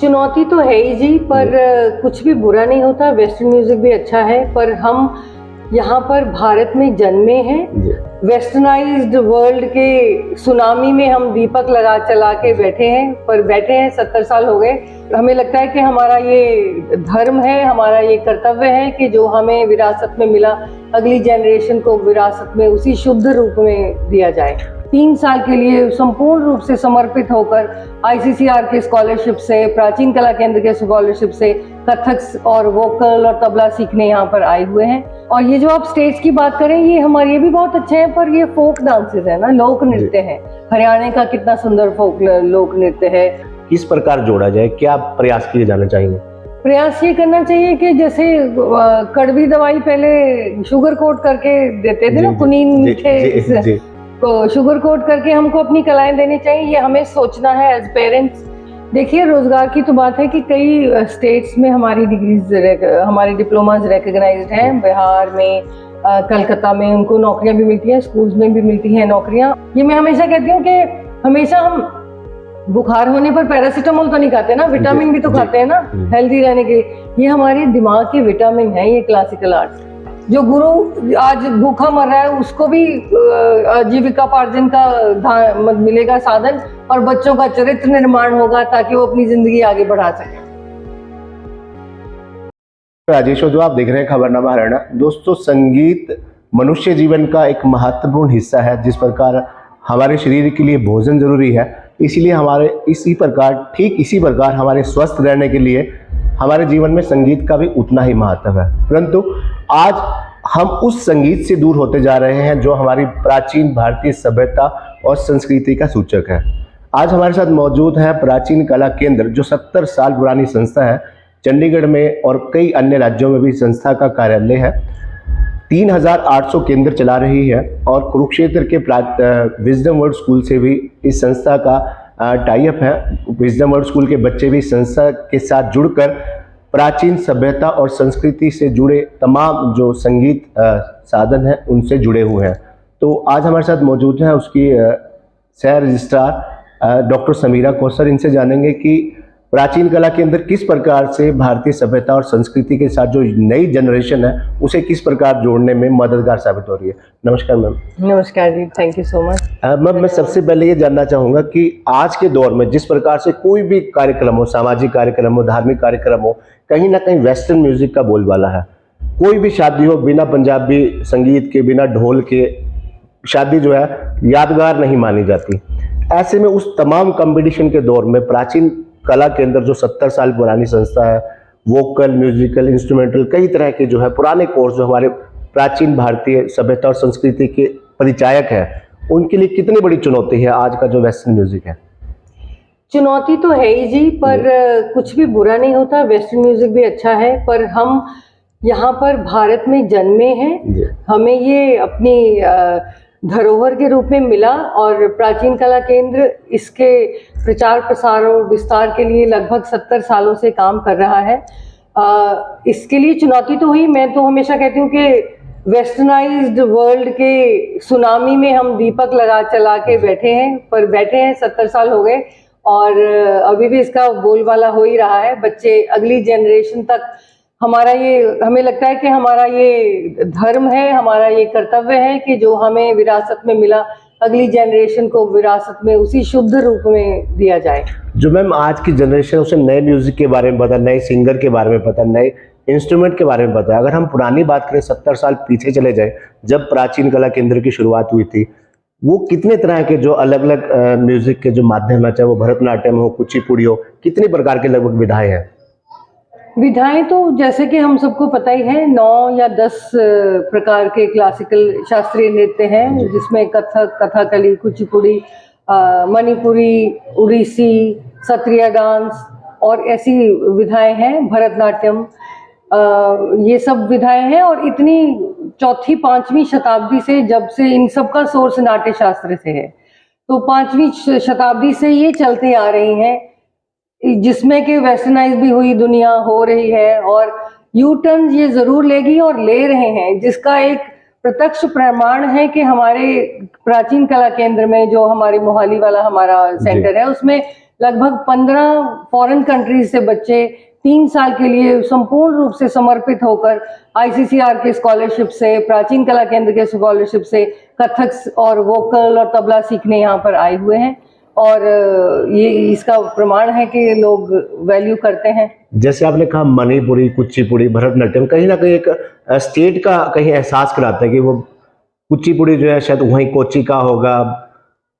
चुनौती तो है ही जी, पर कुछ भी बुरा नहीं होता। वेस्टर्न म्यूजिक भी अच्छा है, पर हम यहाँ पर भारत में जन्मे हैं। वेस्टर्नाइज्ड वर्ल्ड के सुनामी में हम दीपक लगा चला के बैठे हैं 70 साल हो गए। हमें लगता है कि हमारा ये धर्म है, हमारा ये कर्तव्य है कि जो हमें विरासत में मिला अगली जनरेशन को विरासत में उसी शुद्ध रूप में दिया जाए। 3 साल के लिए संपूर्ण रूप से समर्पित होकर ICCR के स्कॉलरशिप से, प्राचीन कला केंद्र के स्कॉलरशिप से कथक और वोकल और तबला सीखने यहाँ पर आए हुए हैं। और ये जो आप स्टेज की बात करें, ये भी बहुत अच्छे हैं, पर ये फोक डांसेस है ना, लोक नृत्य है। हरियाणा का कितना सुंदर फोक लोक नृत्य है। किस प्रकार जोड़ा जाए, क्या प्रयास किए जाने चाहिए? प्रयास ये करना चाहिए कि जैसे कड़वी दवाई पहले शुगर कोट करके देते थे ना, कुनीन मीठे को शुगर कोट करके हमको अपनी कलाएं देनी चाहिए। ये हमें सोचना है एज पेरेंट्स। देखिए, रोजगार की तो बात है कि कई स्टेट्स में हमारी डिग्रीज, हमारी डिप्लोमाज रिकॉग्नाइज्ड हैं। बिहार में, कलकत्ता में उनको नौकरियां भी मिलती हैं, स्कूल्स में भी मिलती हैं नौकरियां। ये मैं हमेशा कहती हूँ कि हमेशा हम बुखार होने पर पैरासीटामोल तो नहीं खाते ना, विटामिन भी तो खाते हैं ना हेल्दी रहने के लिए। ये हमारे दिमाग के विटामिन है, ये क्लासिकल आर्ट्स। जो गुरु आज भूखा मर रहा है उसको भी जीविकापार्जन का मिलेगा साधन, और बच्चों का चरित्र निर्माण होगा ताकि वो अपनी जिंदगी आगे बढ़ा सके। राजेश, जो आप देख रहे हैं खबरनामा हरियाणा। दोस्तों, संगीत मनुष्य जीवन का एक महत्वपूर्ण हिस्सा है। जिस प्रकार हमारे शरीर के लिए भोजन जरूरी है, इसीलिए इसी प्रकार हमारे स्वस्थ रहने के लिए हमारे जीवन में संगीत का भी उतना ही महत्व है। परंतु आज हम उस संगीत से दूर होते जा रहे हैं जो हमारी प्राचीन भारतीय सभ्यता और संस्कृति का सूचक है। आज हमारे साथ मौजूद है प्राचीन कला केंद्र, जो 70 साल पुरानी संस्था है। चंडीगढ़ में और कई अन्य राज्यों में भी संस्था का कार्यालय है। 3800 केंद्र चला रही है, और कुरुक्षेत्र के विजडम वर्ल्ड स्कूल से भी इस संस्था का टाई अप है। विजडम वर्ल्ड स्कूल के बच्चे भी संस्था के साथ जुड़कर प्राचीन सभ्यता और संस्कृति से जुड़े तमाम जो संगीत साधन हैं उनसे जुड़े हुए हैं। तो आज हमारे साथ मौजूद हैं उसकी सह रजिस्ट्रार डॉक्टर समीरा कौसर। इनसे जानेंगे कि प्राचीन कला केंद्र किस प्रकार से भारतीय सभ्यता और संस्कृति के साथ जो नई जनरेशन है उसे किस प्रकार जोड़ने में मददगार साबित हो रही है। नमस्कार मैम। नमस्कार जी, thank you so much. Ma'am, मैं सबसे पहले ये जानना चाहूँगा कि आज के दौर में जिस प्रकार से कोई भी कार्यक्रम हो, सामाजिक कार्यक्रम हो, धार्मिक कार्यक्रम हो, कहीं ना कहीं वेस्टर्न म्यूजिक का बोलबाला है। कोई भी शादी हो, बिना पंजाबी संगीत के, बिना ढोल के शादी जो है यादगार नहीं मानी जाती। ऐसे में उस तमाम कंपटीशन के दौर में प्राचीन कला केंद्र जो 70 साल पुरानी संस्था है, वोकल, म्यूजिकल, इंस्ट्रूमेंटल, कई तरह के जो है पुराने कोर्स जो हमारे प्राचीन भारतीय सभ्यता और संस्कृति के परिचायक है, उनके लिए कितनी बड़ी चुनौती है आज का जो वेस्टर्न म्यूजिक है? चुनौती तो है ही जी, पर कुछ भी बुरा नहीं होता। वेस्टर्न म्यूजिक भी अच्छा है, पर हम यहाँ पर भारत में जन्मे हैं। हमें ये अपनी धरोहर के रूप में मिला, और प्राचीन कला केंद्र इसके प्रचार प्रसार और विस्तार के लिए लगभग 70 सालों से काम कर रहा है। इसके लिए चुनौती तो हुई। मैं तो हमेशा कहती हूँ कि वेस्टर्नाइज्ड वर्ल्ड के सुनामी में हम दीपक लगा चला के बैठे हैं 70 साल हो गए, और अभी भी इसका बोलबाला हो ही रहा है। बच्चे अगली जनरेशन तक हमें लगता है कि हमारा ये धर्म है, हमारा ये कर्तव्य है कि जो हमें विरासत में मिला अगली जनरेशन को विरासत में उसी शुद्ध रूप में दिया जाए। जो मैम आज की जनरेशन उसे नए म्यूजिक के बारे में पता, नए सिंगर के बारे में पता, नए इंस्ट्रूमेंट के बारे में पता है। अगर हम पुरानी बात करें, 70 साल पीछे चले जाए, जब प्राचीन कला केंद्र की शुरुआत हुई थी, वो कितने तरह के जो अलग अलग म्यूजिक के जो माध्यम है, चाहे वो भरतनाट्यम हो, कुचिपुड़ी हो, कितने प्रकार के लगभग विधाएं हैं? विधाएं तो जैसे कि हम सबको पता ही है, 9 या 10 प्रकार के क्लासिकल शास्त्रीय नृत्य हैं, जिसमें कथक, कथकली, कुचिपुड़ी, मणिपुरी, उड़ीसी, सत्रिया डांस और ऐसी विधाएं हैं, भरतनाट्यम, ये सब विधाएं हैं। और इतनी 4वीं 5वीं शताब्दी से, जब से इन सब का सोर्स नाट्य शास्त्र से है, तो 5वीं शताब्दी से ये चलते आ रही हैं, जिसमें कि वेस्टर्नाइज भी हुई दुनिया हो रही है, और यू टर्न ये जरूर लेगी और ले रहे हैं, जिसका एक प्रत्यक्ष प्रमाण है कि हमारे प्राचीन कला केंद्र में, जो हमारे मोहाली वाला हमारा सेंटर है, उसमें लगभग 15 फॉरेन कंट्रीज से बच्चे 3 साल के लिए संपूर्ण रूप से समर्पित होकर ICCR के स्कॉलरशिप से, प्राचीन कला केंद्र के स्कॉलरशिप से कथक और वोकल और तबला सीखने यहाँ पर आए हुए हैं। और ये इसका प्रमाण है कि लोग वैल्यू करते हैं। जैसे आपने कहा मणिपुरी, कुचिपुड़ी, भरतनाट्यम कहीं ना कहीं एक स्टेट का कहीं एहसास कराता है कि वो कुचिपुड़ी जो है शायद वहीं कोची का होगा,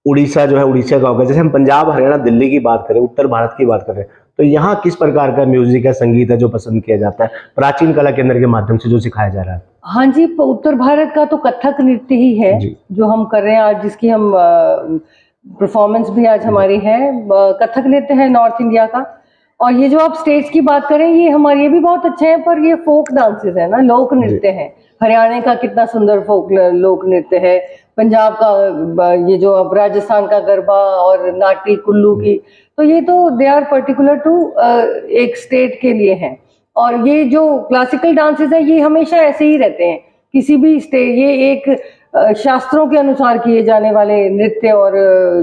उड़ीसा जो है उड़ीसा का होगा। जैसे हम पंजाब, हरियाणा, दिल्ली की बात करें, उत्तर भारत की बात करें, तो यहाँ किस प्रकार का म्यूजिक है, संगीत है जो पसंद किया जाता है प्राचीन कला केंद्र के माध्यम से जो सिखाया जा रहा है? हाँ जी, उत्तर भारत का तो कथक नृत्य ही है जो हम कर रहे हैं आज, जिसकी हम परफॉर्मेंस भी आज हमारी है। कथक नृत्य है नॉर्थ इंडिया का। और ये जो आप स्टेट्स की बात करें, ये हमारे ये भी बहुत अच्छे हैं, पर ये फोक डांसेस है ना, लोक नृत्य है। हरियाणा का कितना सुंदर फोक लोक नृत्य है, पंजाब का ये जो अब राजस्थान का गरबा और नाटी कुल्लू की, तो ये तो दे आर पर्टिकुलर टू एक स्टेट के लिए हैं। और ये जो क्लासिकल डांसेस है ये हमेशा ऐसे ही रहते हैं, किसी भी स्टेट, ये एक शास्त्रों के अनुसार किए जाने वाले नृत्य और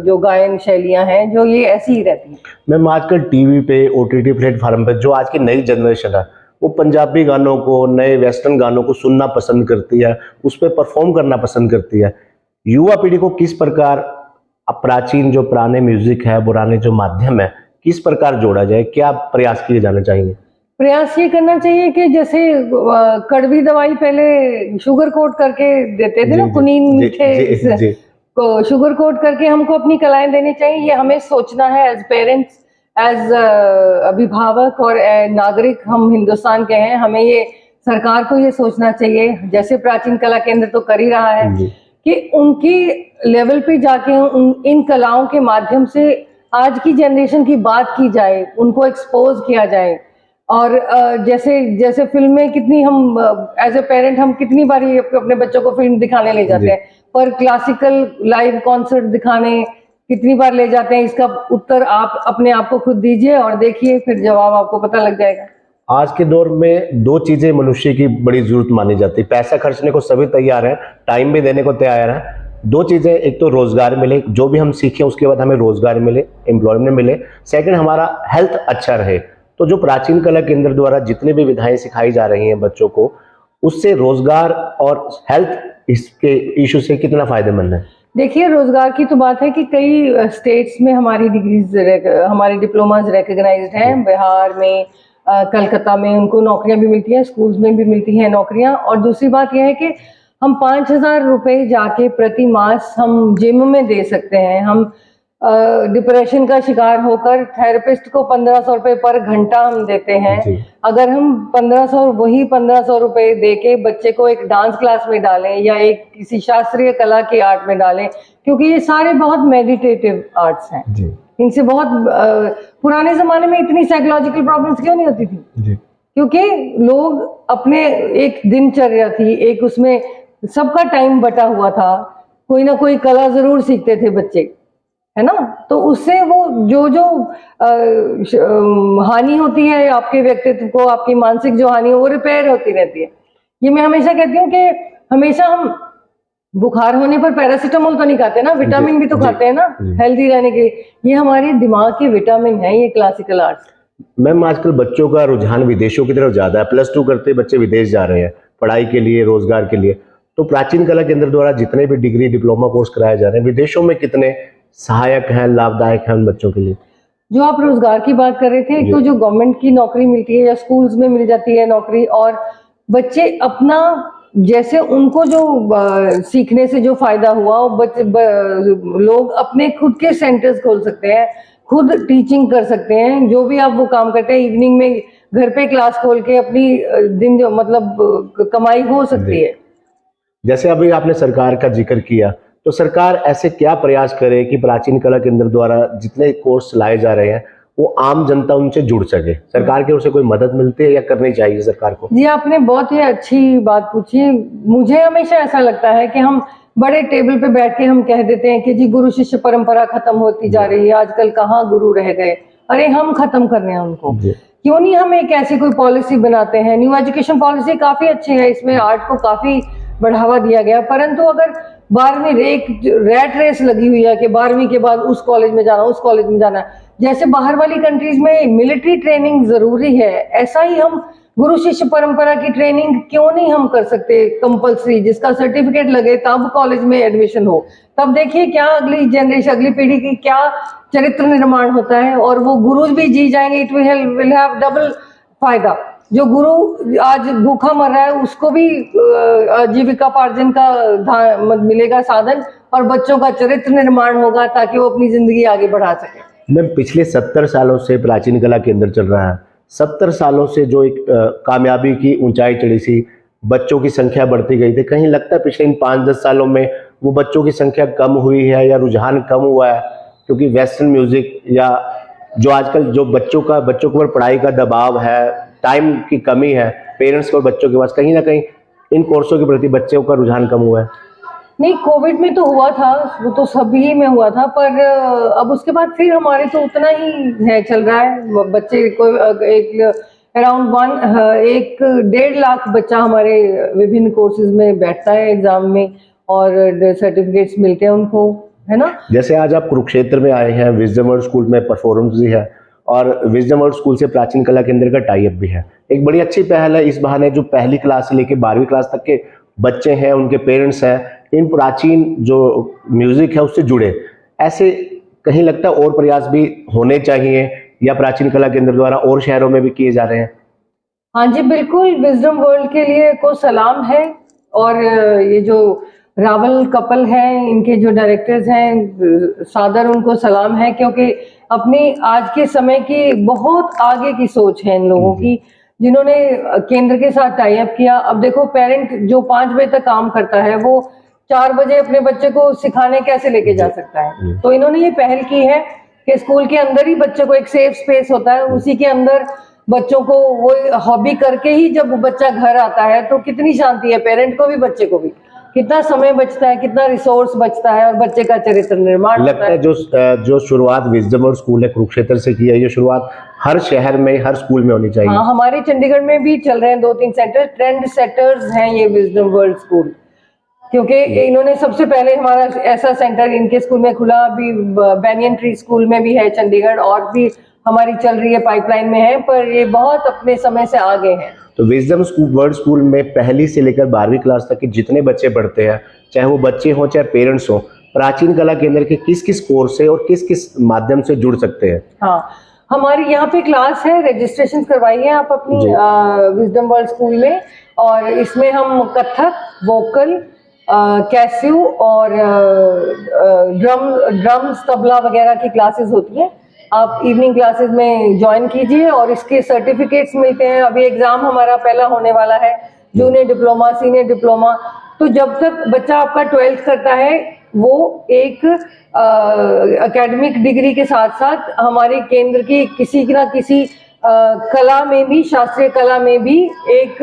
जो गायन शैलियां हैं जो ये ऐसी ही रहती हैं। मैम आजकल टीवी पे, OTT प्लेटफॉर्म पे जो आज की नई जनरेशन है वो पंजाबी गानों को, नए वेस्टर्न गानों को सुनना पसंद करती है, उस पर परफॉर्म करना पसंद करती है। युवा पीढ़ी को किस प्रकार प्राचीन जो पुराने म्यूजिक है, पुराने जो माध्यम है, किस प्रकार जोड़ा जाए, क्या प्रयास किए जाने चाहिए? प्रयास ये करना चाहिए कि जैसे कड़वी दवाई पहले शुगर कोट करके देते थे ना, कुनीन मीठे को शुगर कोट करके हमको अपनी कलाएं देनी चाहिए। ये हमें सोचना है एज पेरेंट्स, एज अभिभावक और नागरिक हम हिंदुस्तान के हैं। हमें ये सरकार को ये सोचना चाहिए, जैसे प्राचीन कला केंद्र तो कर ही रहा है, कि उनकी लेवल पे जाके इन कलाओं के माध्यम से आज की जनरेशन की बात की जाए, उनको एक्सपोज किया जाए। और जैसे जैसे फिल्में कितनी हम एज ए पेरेंट हम कितनी बार अपने बच्चों को फिल्म दिखाने ले जाते हैं, पर क्लासिकल लाइव कॉन्सर्ट दिखाने कितनी बार ले जाते हैं, इसका उत्तर आप अपने आप को खुद दीजिए और देखिए, फिर जवाब आपको पता लग जाएगा। आज के दौर में 2 चीजें मनुष्य की बड़ी जरूरत मानी जाती है। पैसा खर्चने को सभी तैयार हैं, टाइम भी देने को तैयार हैं। 2 चीजें, एक तो रोजगार मिले, जो भी हम सीखें उसके बाद हमें रोजगार मिले, एम्प्लॉयमेंट मिले। सेकंड, हमारा हेल्थ अच्छा रहे। तो जो प्राचीन कला केंद्र द्वारा जितने भी विधाएं सिखाई जा रही हैं बच्चों को, उससे रोजगार और हेल्थ इसके इशू से कितना फायदेमंद है? देखिए, रोजगार की तो बात है कि कई स्टेट्स में हमारी डिग्रीज, हमारी डिप्लोमाज रिकॉग्नाइज्ड हैं। बिहार में, कलकत्ता में उनको नौकरियां भी मिलती हैं, स्कूल्स में भी मिलती हैं नौकरियां। और दूसरी बात यह है कि हम 5,000 रुपये जाके प्रति मास हम जिम में दे सकते हैं। हम डिप्रेशन का शिकार होकर थेरेपिस्ट को 1,500 रुपये पर घंटा हम देते हैं। अगर हम 1,500 रुपये दे के बच्चे को एक डांस क्लास में डालें या एक किसी शास्त्रीय कला के आर्ट में डालें, क्योंकि ये सारे बहुत मेडिटेटिव आर्ट्स हैं, इनसे बहुत पुराने जमाने में इतनी साइकोलॉजिकल प्रॉब्लम्स क्यों नहीं होती थी? क्योंकि लोग अपने एक दिनचर्या थी, एक उसमें सबका टाइम बटा हुआ था, कोई ना कोई कला जरूर सीखते थे बच्चे, है ना। तो उससे वो जो हानि होती है आपके व्यक्तित्व को, आपकी मानसिक जो हानि है वो रिपेयर होती रहती है। ये मैं हमेशा कहती हूँ कि हमेशा हम बुखार होने पर पैरासीटामोल तो नहीं खाते ना, विटामिन भी तो खाते हैं ना हेल्दी रहने के लिए। ये हमारे दिमाग के विटामिन है ये क्लासिकल आर्ट्स। मैम आजकल बच्चों का रुझान विदेशों की तरफ ज्यादा है। +2 करते बच्चे विदेश जा रहे हैं पढ़ाई के लिए, रोजगार के लिए। तो प्राचीन कला केंद्र द्वारा जितने भी डिग्री, डिप्लोमा कोर्स कराए जा रहे हैं, विदेशों में कितने सहायक हैं, लाभदायक हैं उन बच्चों के लिए? जो आप रोजगार की बात कर रहे थे, तो जो गवर्नमेंट की नौकरी मिलती है या स्कूल्स में मिल जाती है नौकरी, और बच्चे अपना जैसे उनको जो सीखने से जो फायदा हुआ, लोग अपने खुद के सेंटर्स खोल सकते हैं, खुद टीचिंग कर सकते हैं। जो भी आप वो काम करते हैं, इवनिंग में घर पे क्लास खोल के अपनी दिन जो मतलब कमाई हो सकती है। जैसे अभी आपने सरकार का जिक्र किया, तो सरकार ऐसे क्या प्रयास करे कि प्राचीन कला केंद्र द्वारा जितने कोर्स लाए जा रहे हैं वो आम जनता उनसे जुड़ सके? सरकार की ओर से कोई मदद मिलती है या करनी चाहिए सरकार को? जी, आपने बहुत ही अच्छी बात पूछी। मुझे हमेशा ऐसा लगता है कि हम बड़े टेबल पे बैठ के हम कह देते हैं कि जी गुरु शिष्य परंपरा खत्म होती जा रही है, आजकल कहाँ गुरु रह गए। अरे हम खत्म कर रहे हैं उनको। क्यों नहीं हम एक ऐसी कोई पॉलिसी बनाते हैं? न्यू एजुकेशन पॉलिसी काफी अच्छी है, इसमें आर्ट को काफी बढ़ावा दिया गया। परंतु अगर 12वीं एक रैट रेस लगी हुई है कि 12वीं के बाद उस कॉलेज में जाना, उस कॉलेज में जाना, जैसे बाहर वाली कंट्रीज में मिलिट्री ट्रेनिंग जरूरी है, ऐसा ही हम गुरु शिष्य परंपरा की ट्रेनिंग क्यों नहीं हम कर सकते कंपलसरी, जिसका सर्टिफिकेट लगे तब कॉलेज में एडमिशन हो। तब देखिए क्या अगली जनरेशन, अगली पीढ़ी की क्या चरित्र निर्माण होता है, और वो गुरु भी जी जाएंगे, इट विल हैव डबल फायदा। जो गुरु आज भूखा मर रहा है उसको भी जीविकापार्जन का मिलेगा साधन, और बच्चों का चरित्र निर्माण होगा ताकि वो अपनी जिंदगी आगे बढ़ा सके। मैम, पिछले 70 सालों से प्राचीन कला केंद्र चल रहा है। 70 सालों से जो एक कामयाबी की ऊंचाई चढ़ी सी, बच्चों की संख्या बढ़ती गई थी, कहीं लगता है पिछले इन 5-10 सालों में वो बच्चों की संख्या कम हुई है या रुझान कम हुआ है? क्योंकि वेस्टर्न म्यूजिक या जो आजकल जो बच्चों के ऊपर पढ़ाई का दबाव है, टाइम की कमी है पेरेंट्स और बच्चों के पास, कहीं ना कहीं इन कोर्सों के प्रति बच्चों का रुझान कम हुआ है। नहीं, कोविड में तो हुआ था, वो तो सभी में हुआ था, पर अब उसके बाद फिर हमारे तो उतना ही है, चल रहा है। बच्चे को एक अराउंड 1.5 लाख बच्चा हमारे विभिन्न कोर्सेज में बैठता है एग्जाम में, और सर्टिफिकेट्स मिलते हैं उनको, है ना। जैसे आज आप कुरुक्षेत्र में आए हैं, विजडम वर्ल्ड स्कूल में परफॉर्मेंस भी है, और विजडम वर्ल्ड स्कूल से प्राचीन कला केंद्र का टाई अप भी है। एक बड़ी अच्छी पहल है। इस बहाने जो पहली क्लास से लेकर 12वीं क्लास तक के बच्चे हैं, उनके पेरेंट्स हैं, इन प्राचीन जो म्यूजिक है उससे जुड़े। ऐसे कहीं लगता है और प्रयास भी होने चाहिए, या प्राचीन कला केंद्र द्वारा और शहरों में भी किए जा रहे हैं? हाँ जी, बिल्कुल, विजडम वर्ल्ड के लिए को सलाम है, और ये जो रावल कपल है, इनके जो डायरेक्टर्स हैं, सादर उनको सलाम है, क्योंकि अपनी आज के समय की बहुत आगे की सोच है इन लोगों की, जिन्होंने केंद्र के साथ टाई अप किया। अब देखो, पेरेंट जो 5 बजे तक काम करता है वो 4 बजे अपने बच्चे को सिखाने कैसे लेके जा सकता है। तो इन्होंने ये पहल की है कि स्कूल के अंदर ही बच्चे को एक सेफ स्पेस होता है, उसी के अंदर बच्चों को वो हॉबी करके ही जब बच्चा घर आता है तो कितनी शांति है, पेरेंट को भी बच्चे को भी, कितना समय बचता है, कितना रिसोर्स बचता है, और बच्चे का चरित्र निर्माण लगता है जो शुरुआत विजडम वर्ल्ड स्कूल है कुरुक्षेत्र से की है, ये शुरुआत हर शहर में, हर स्कूल में होनी चाहिए। हाँ, हमारे चंडीगढ़ में भी चल रहे हैं 2-3 सेंटर, ट्रेंड सेटर्स हैं ये विजडम वर्ल्ड स्कूल, क्योंकि इन्होंने सबसे पहले हमारा ऐसा सेंटर इनके स्कूल में खुला। अभी बैनियन ट्री स्कूल में भी है चंडीगढ़, और भी हमारी चल रही है, पाइपलाइन में है, पर ये बहुत अपने समय से आगे हैं। तो विजडम वर्ल्ड स्कूल में पहली से लेकर 12वीं क्लास तक के जितने बच्चे पढ़ते हैं, चाहे वो बच्चे हों चाहे पेरेंट्स हों, प्राचीन कला केंद्र के किस किस कोर्स से और किस किस माध्यम से जुड़ सकते हैं? हाँ, हमारे यहाँ पे क्लास है, रजिस्ट्रेशन करवाइए आप अपनी विजडम वर्ल्ड स्कूल में, और इसमें हम कथक, वोकल, कैस्यू और ड्रम्स, तबला वगैरह की क्लासेस होती हैं। आप इवनिंग क्लासेस में ज्वाइन कीजिए, और इसके सर्टिफिकेट्स मिलते हैं। अभी एग्जाम हमारा पहला होने वाला है, जूनियर डिप्लोमा, सीनियर डिप्लोमा। तो जब तक बच्चा आपका 12th करता है, वो एक एकेडमिक डिग्री के साथ साथ हमारे केंद्र की किसी ना किसी कला में भी, शास्त्रीय कला में भी एक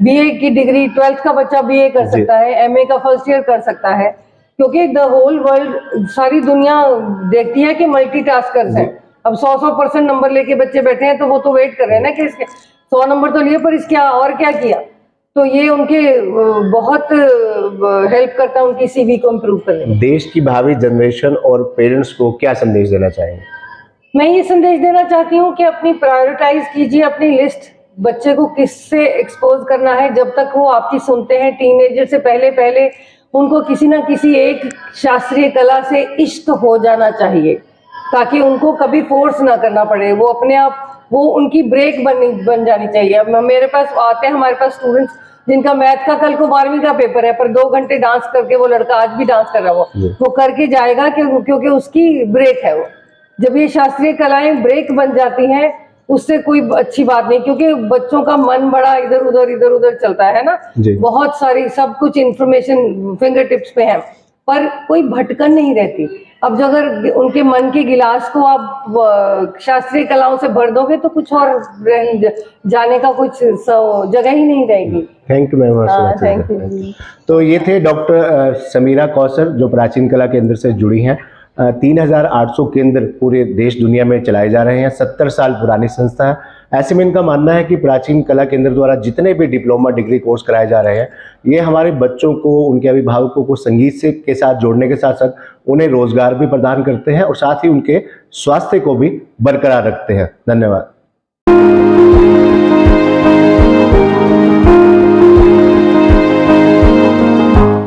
बीए की डिग्री, 12th का बच्चा बीए कर सकता है, एमए का फर्स्ट ईयर कर सकता है, क्योंकि द होल वर्ल्ड, सारी दुनिया देखती है कि मल्टीटास्कर्स हैं। अब 100% नंबर लेके बच्चे बैठे हैं, तो वो तो वेट कर रहे हैं ना कि इसके 100 नंबर तो लिए, पर इसके और क्या किया। तो ये उनके बहुत हेल्प करता है उनकी सीवी को इम्प्रूव करने में। देश की भावी जनरेशन और पेरेंट्स को क्या संदेश देना चाहेंगे? मैं ये संदेश देना चाहती हूँ कि अपनी प्रायोरिटाइज कीजिए अपनी लिस्ट, बच्चे को किससे एक्सपोज करना है। जब तक वो आपकी सुनते हैं, टीनेजर से पहले उनको किसी ना किसी एक शास्त्रीय कला से इश्क हो जाना चाहिए, ताकि उनको कभी फोर्स ना करना पड़े, वो अपने आप, वो उनकी ब्रेक बन जानी चाहिए। अब मेरे पास आते हैं, हमारे पास स्टूडेंट्स जिनका मैथ का कल को 12वीं का पेपर है, पर 2 घंटे डांस करके, वो लड़का आज भी डांस कर रहा है, वो करके जाएगा क्योंकि उसकी ब्रेक है। वो जब ये शास्त्रीय कलाएं ब्रेक बन जाती हैं, उससे कोई अच्छी बात नहीं, क्योंकि बच्चों का मन बड़ा इधर उधर चलता है ना, बहुत सारी सब कुछ इंफॉर्मेशन फिंगर टिप्स पे है, पर कोई भटकन नहीं रहती। अब जो अगर उनके मन के गिलास को आप शास्त्रीय कलाओं से भर दोगे, तो कुछ और जाने का कुछ जगह ही नहीं रहेगी। Thank you ma'am. Thank you. तो ये थे डॉक्टर समीरा कौसर, जो प्राचीन कला केंद्र से जुड़ी हैं। 3800 केंद्र पूरे देश दुनिया में चलाए जा रहे हैं। 70 साल पुरानी संस्था है। ऐसे में इनका मानना है कि प्राचीन कला केंद्र द्वारा जितने भी डिप्लोमा डिग्री कोर्स कराए जा रहे हैं, ये हमारे बच्चों को, उनके अभिभावकों को संगीत से के साथ जोड़ने के साथ साथ उन्हें रोजगार भी प्रदान करते हैं और साथ ही उनके स्वास्थ्य को भी बरकरार रखते हैं। धन्यवाद।